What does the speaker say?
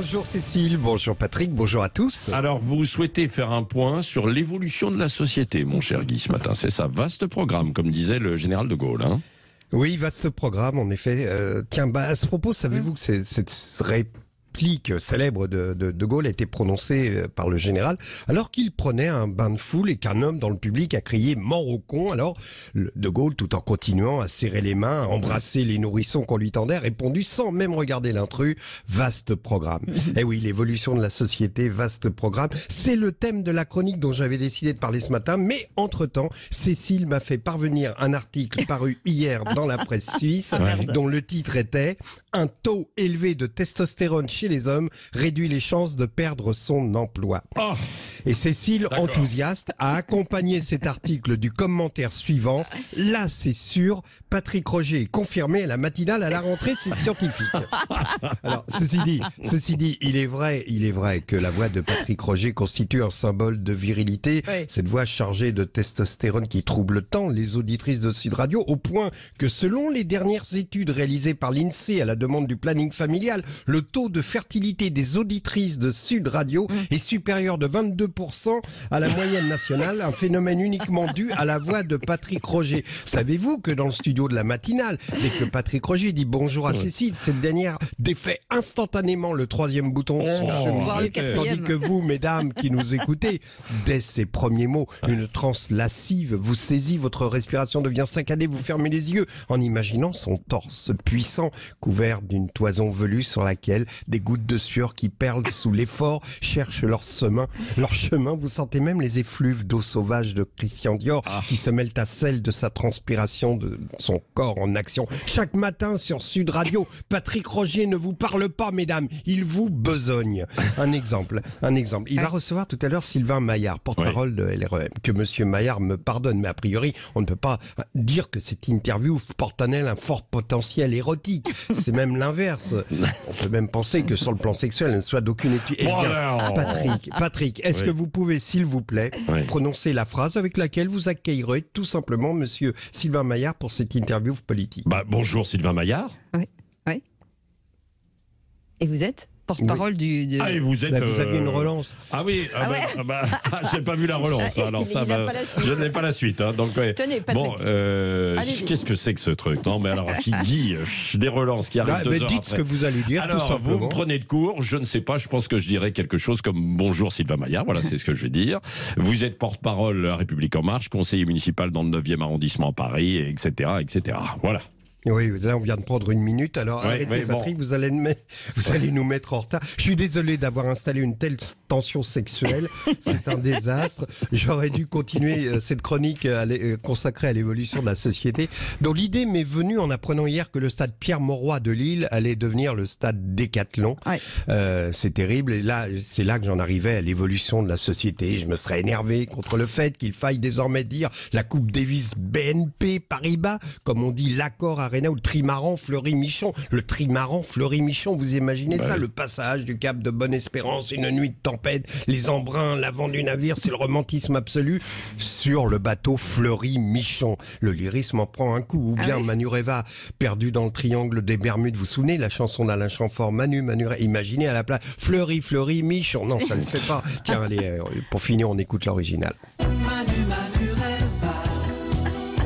Bonjour Cécile, bonjour Patrick, bonjour à tous. Alors, vous souhaitez faire un point sur l'évolution de la société, mon cher Guy, ce matin. C'est ça, vaste programme, comme disait le général de Gaulle. Hein. Oui, vaste programme, en effet. Tiens, à ce propos, savez-vous que cette réplique célèbre de Gaulle a été prononcée par le général alors qu'il prenait un bain de foule et qu'un homme dans le public a crié « mort au con ». Alors, de Gaulle, tout en continuant à serrer les mains, à embrasser les nourrissons qu'on lui tendait, a répondu sans même regarder l'intrus « vaste programme ». Eh oui, l'évolution de la société, vaste programme, c'est le thème de la chronique dont j'avais décidé de parler ce matin, mais entre-temps, Cécile m'a fait parvenir un article paru hier dans la presse suisse dont le titre était « Un taux élevé de testostérone chez les hommes réduit les chances de perdre son emploi ». Et Cécile, enthousiaste, a accompagné cet article du commentaire suivant. Là, c'est sûr, Patrick Roger est confirmé à la matinale à la rentrée, c'est scientifique. Alors, ceci dit, il est vrai que la voix de Patrick Roger constitue un symbole de virilité. Oui. Cette voix chargée de testostérone qui trouble tant les auditrices de Sud Radio, au point que selon les dernières études réalisées par l'INSEE à la demande du planning familial, le taux de fertilité des auditrices de Sud Radio est supérieur de 22% à la moyenne nationale, un phénomène uniquement dû à la voix de Patrick Roger. Savez-vous que dans le studio de la matinale, dès que Patrick Roger dit bonjour à Cécile, cette dernière défait instantanément le troisième bouton tandis que vous, mesdames qui nous écoutez, dès ces premiers mots, une transe lascive vous saisit, votre respiration devient saccadée, vous fermez les yeux en imaginant son torse puissant couvert d'une toison velue sur laquelle des gouttes de sueur qui perlent sous l'effort cherchent leur chemin. Vous sentez même les effluves d'eau sauvage de Christian Dior qui se mêlent à celle de sa transpiration, de son corps en action. Chaque matin sur Sud Radio, Patrick Roger ne vous parle pas, mesdames, il vous besogne. Un exemple. Il va recevoir tout à l'heure Sylvain Maillard, porte-parole de LREM. Que monsieur Maillard me pardonne, mais a priori, on ne peut pas dire que cette interview porte en elle un fort potentiel érotique. C'est même l'inverse. On peut même penser que sur le plan sexuel, elle ne soit d'aucune étude. Eh bien, Patrick, est-ce que vous pouvez, s'il vous plaît, prononcer la phrase avec laquelle vous accueillerez tout simplement monsieur Sylvain Maillard pour cette interview politique? Bonjour Sylvain Maillard. Oui. Et vous êtes porte-parole du... Ah, et vous êtes... vous aviez une relance. Ah oui, j'ai pas vu la relance. Alors ça, je n'ai pas la suite. Hein, donc, tenez, Patrick. Bon, qu'est-ce que c'est que ce truc? Non, mais alors, qui dit des relances qui arrivent 2 heures dites après. ce que vous allez dire, alors, tout simplement. vous me prenez de court, je ne sais pas, je pense que je dirais quelque chose comme « Bonjour Sylvain Maillard », voilà, c'est ce que je vais dire. Vous êtes porte-parole La République En Marche, conseiller municipal dans le 9e arrondissement à Paris, etc., etc. Voilà. Oui, là on vient de prendre une minute, alors arrêtez Patrick, vous allez nous mettre en retard. Je suis désolé d'avoir installé une telle tension sexuelle, c'est un désastre. J'aurais dû continuer cette chronique consacrée à l'évolution de la société, dont l'idée m'est venue en apprenant hier que le stade Pierre-Mauroy de Lille allait devenir le stade Décathlon. C'est terrible, et là c'est là que j'en arrivais à l'évolution de la société. Je me serais énervé contre le fait qu'il faille désormais dire la Coupe Davis BNP Paribas, comme on dit l'accord Arena ou le trimaran Fleury-Michon. Le trimaran Fleury-Michon, vous imaginez ça, le passage du cap de Bonne-Espérance, une nuit de tempête, les embruns, l'avant du navire, c'est le romantisme absolu sur le bateau Fleury-Michon. Le lyrisme en prend un coup. Ou bien Manureva, perdu dans le triangle des Bermudes. Vous vous souvenez, la chanson d'Alain Chamfort, Manureva, imaginez à la place Fleury-Michon. Non, ça ne le fait pas. Tiens, allez, pour finir, on écoute l'original.